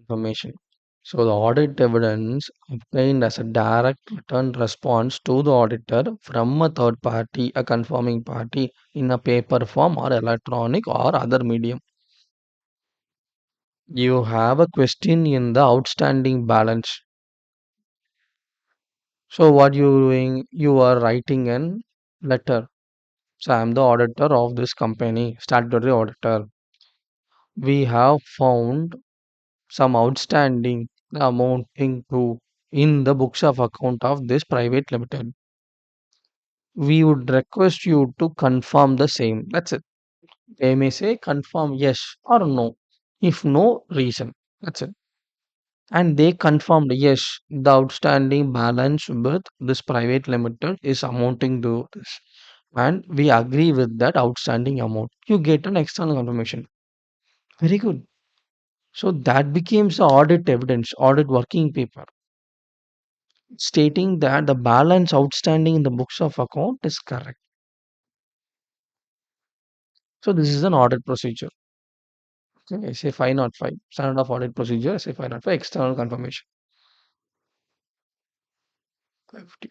information. So the audit evidence obtained as a direct return response to the auditor from a third party, a confirming party in a paper form or electronic or other medium. You have a question in the outstanding balance. So what you doing? You are writing an letter. So I am the auditor of this company, statutory auditor. We have found some outstanding amounting to in the books of account of this private limited. We would request you to confirm the same. That's it. They may say confirm yes or no. If no, reason. That's it. And they confirmed yes, the outstanding balance with this private limited is amounting to this. And we agree with that outstanding amount. You get an external confirmation. Very good. So that becomes the audit evidence, audit working paper, stating that the balance outstanding in the books of account is correct. So this is an audit procedure. Okay, say 505, standard of audit procedure, say 505, external confirmation. 50.